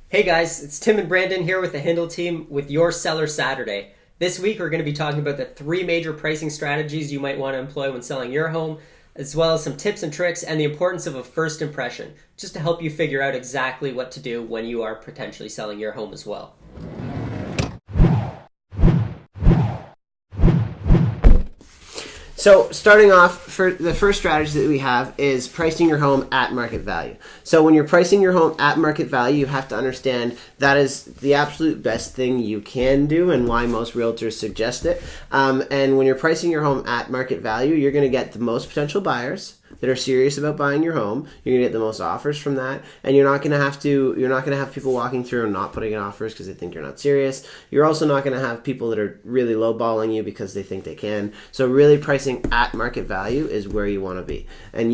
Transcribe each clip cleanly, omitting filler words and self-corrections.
Hey guys, it's Tim and Brandon here with the Hindle team with your Seller Saturday. This week we're going to be talking about the three major pricing strategies you might want to employ when selling your home, as well as some tips and tricks and the importance of a first impression, just to help you figure out exactly what to do when you are potentially selling your home as well. So starting off, for the first strategy that we have is pricing your home at market value. So when you're pricing your home at market value, you have to understand that is the absolute best thing you can do and why most realtors suggest it. And when you're pricing your home at market value, you're going to get the most potential buyers that are serious about buying your home. You're gonna get the most offers from that, and you're not gonna have people walking through and not putting in offers because they think you're not serious. You're also not gonna have people that are really lowballing you because they think they can. So really pricing at market value is where you want to be, and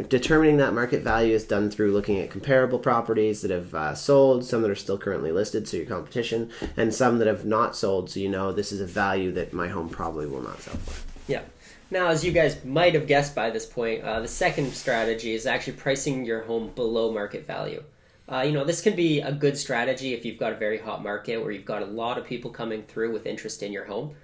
determining that market value is done through looking at comparable properties that have sold, some that are still currently listed, so your competition, and some that have not sold, so you know this is a value that my home probably will not sell for. Yeah. Now, as you guys might have guessed by this point, the second strategy is actually pricing your home below market value. This can be a good strategy if you've got a very hot market where you've got a lot of people coming through with interest in your home.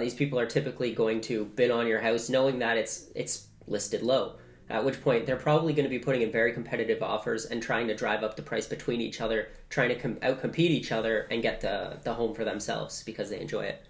These people are typically going to bid on your house knowing that it's listed low, at which point they're probably going to be putting in very competitive offers and trying to drive up the price between each other, trying to outcompete each other and get the home for themselves because they enjoy it.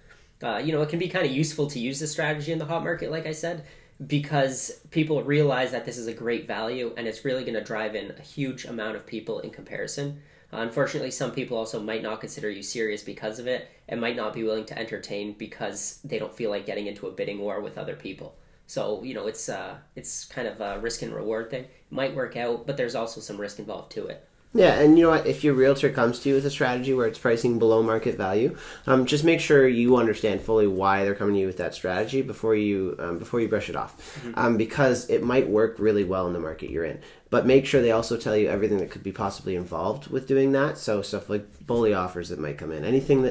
It can be kind of useful to use this strategy in the hot market, like I said, because people realize that this is a great value and it's really going to drive in a huge amount of people in comparison. Unfortunately, some people also might not consider you serious because of it and might not be willing to entertain because they don't feel like getting into a bidding war with other people. So, it's kind of a risk and reward thing. It might work out, but there's also some risk involved to it. Yeah, and you know what? If your realtor comes to you with a strategy where it's pricing below market value, just make sure you understand fully why they're coming to you with that strategy before you brush it off, because it might work really well in the market you're in. But make sure they also tell you everything that could be possibly involved with doing that. So stuff like bully offers that might come in, anything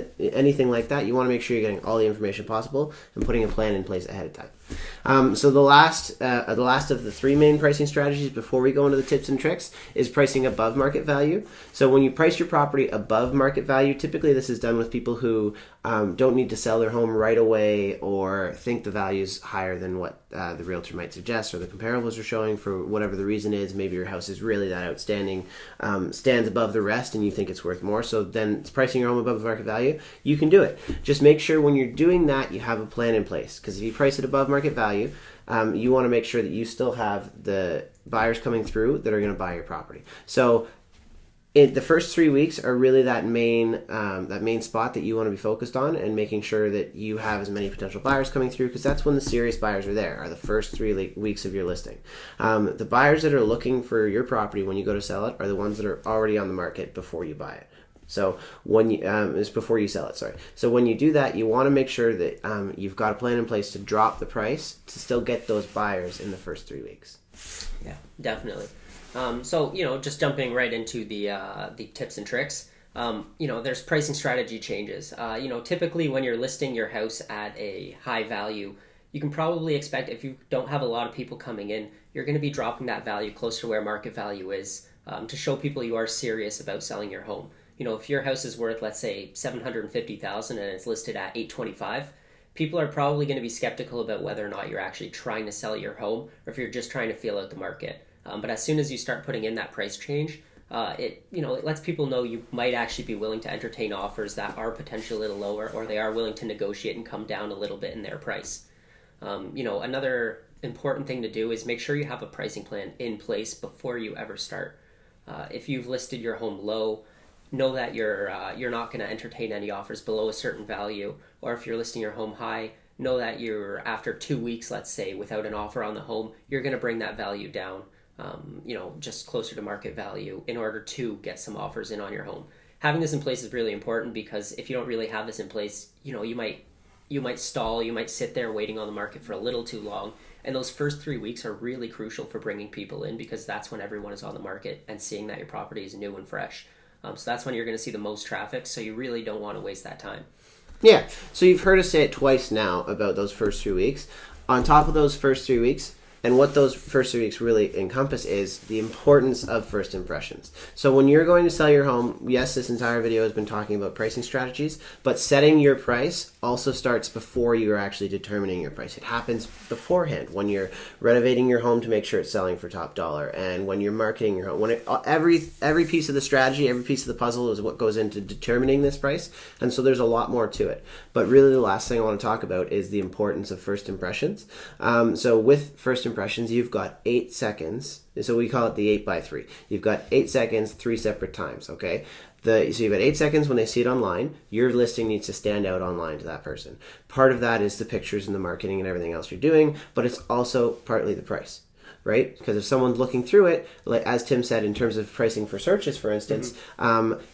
like that. You want to make sure you're getting all the information possible and putting a plan in place ahead of time. So the last of the three main pricing strategies before we go into the tips and tricks is pricing above market value. So when you price your property above market value, typically this is done with people who don't need to sell their home right away or think the value's higher than what the realtor might suggest or the comparables are showing for whatever the reason is. Maybe your house is really that outstanding, stands above the rest and you think it's worth more. So then it's pricing your home above market value. You can do it. Just make sure when you're doing that, you have a plan in place. Because if you price it above market value, you want to make sure that you still have the buyers coming through that are going to buy your property. So the first 3 weeks are really that main spot that you want to be focused on and making sure that you have as many potential buyers coming through, because that's when the serious buyers are there, are the first 3 weeks of your listing. The buyers that are looking for your property when you go to sell it are the ones that are already on the market before you buy it. So when you is before you sell it, sorry. So when you do that, you want to make sure that you've got a plan in place to drop the price to still get those buyers in the first 3 weeks. Yeah, definitely. Just jumping right into the tips and tricks. There's pricing strategy changes. Typically when you're listing your house at a high value, you can probably expect, if you don't have a lot of people coming in, you're going to be dropping that value close to where market value is, to show people you are serious about selling your home. If your house is worth, let's say, $750,000 and it's listed at $825,000, people are probably going to be skeptical about whether or not you're actually trying to sell your home or if you're just trying to feel out the market. But as soon as you start putting in that price change, it lets people know you might actually be willing to entertain offers that are potentially a little lower, or they are willing to negotiate and come down a little bit in their price. Another important thing to do is make sure you have a pricing plan in place before you ever start. If you've listed your home low, know that you're not going to entertain any offers below a certain value, or if you're listing your home high, know that you're, after 2 weeks, let's say, without an offer on the home, you're going to bring that value down, just closer to market value in order to get some offers in on your home. Having this in place is really important, because if you don't really have this in place, you might stall, you might sit there waiting on the market for a little too long. And those first 3 weeks are really crucial for bringing people in, because that's when everyone is on the market and seeing that your property is new and fresh. So that's when you're going to see the most traffic, so you really don't want to waste that time. Yeah, so you've heard us say it twice now about those first 3 weeks. On top of those first 3 weeks, And what those first 3 weeks really encompass is the importance of first impressions. So when you're going to sell your home, yes, this entire video has been talking about pricing strategies, but setting your price also starts before you're actually determining your price. It happens beforehand when you're renovating your home to make sure it's selling for top dollar, and when you're marketing your home. Every piece of the strategy, every piece of the puzzle is what goes into determining this price, and so there's a lot more to it. But really the last thing I want to talk about is the importance of first impressions. So with first impressions, you've got 8 seconds. So we call it the 8x3. You've got 8 seconds, 3 separate times, okay? So you've got 8 seconds when they see it online. Your listing needs to stand out online to that person. Part of that is the pictures and the marketing and everything else you're doing, but it's also partly the price. Right? Because if someone's looking through it, like as Tim said, in terms of pricing for searches, for instance,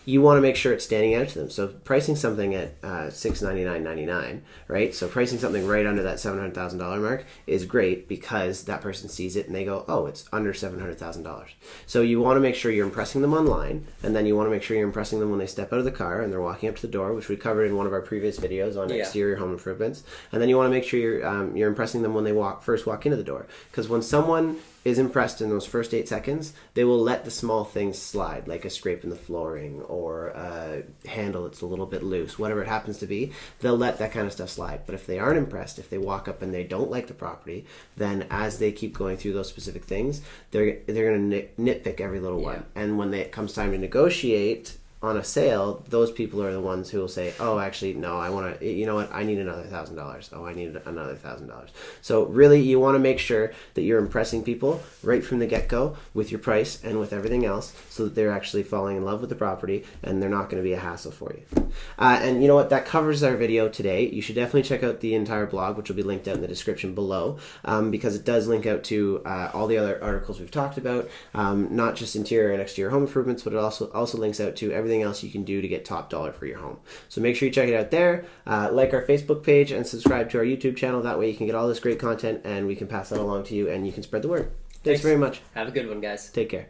you want to make sure it's standing out to them. So pricing something at $699.99, right? So pricing something right under that $700,000 mark is great because that person sees it and they go, oh, it's under $700,000. So you want to make sure you're impressing them online, and then you want to make sure you're impressing them when they step out of the car and they're walking up to the door, which we covered in one of our previous videos on exterior home improvements. And then you want to make sure you're impressing them when they first walk into the door, because when someone is impressed in those first 8 seconds, they will let the small things slide, like a scrape in the flooring or a handle that's a little bit loose, whatever it happens to be. They'll let that kind of stuff slide. But if they aren't impressed, if they walk up and they don't like the property, then as they keep going through those specific things, they're going to nitpick every little one. And when it comes time to negotiate on a sale, those people are the ones who will say, oh, actually, no, I want to, you know what, I need another $1,000. Oh, I need another $1,000. So really, you want to make sure that you're impressing people right from the get-go with your price and with everything else, so that they're actually falling in love with the property and they're not going to be a hassle for you. And you know what, that covers our video today. You should definitely check out the entire blog, which will be linked out in the description below, because it does link out to all the other articles we've talked about, not just interior and exterior home improvements, but it also links out to everything else you can do to get top dollar for your home. So make sure you check it out there, like our Facebook page, and subscribe to our YouTube channel. That way you can get all this great content and we can pass that along to you and you can spread the word. Thanks very much. Have a good one, guys. Take care.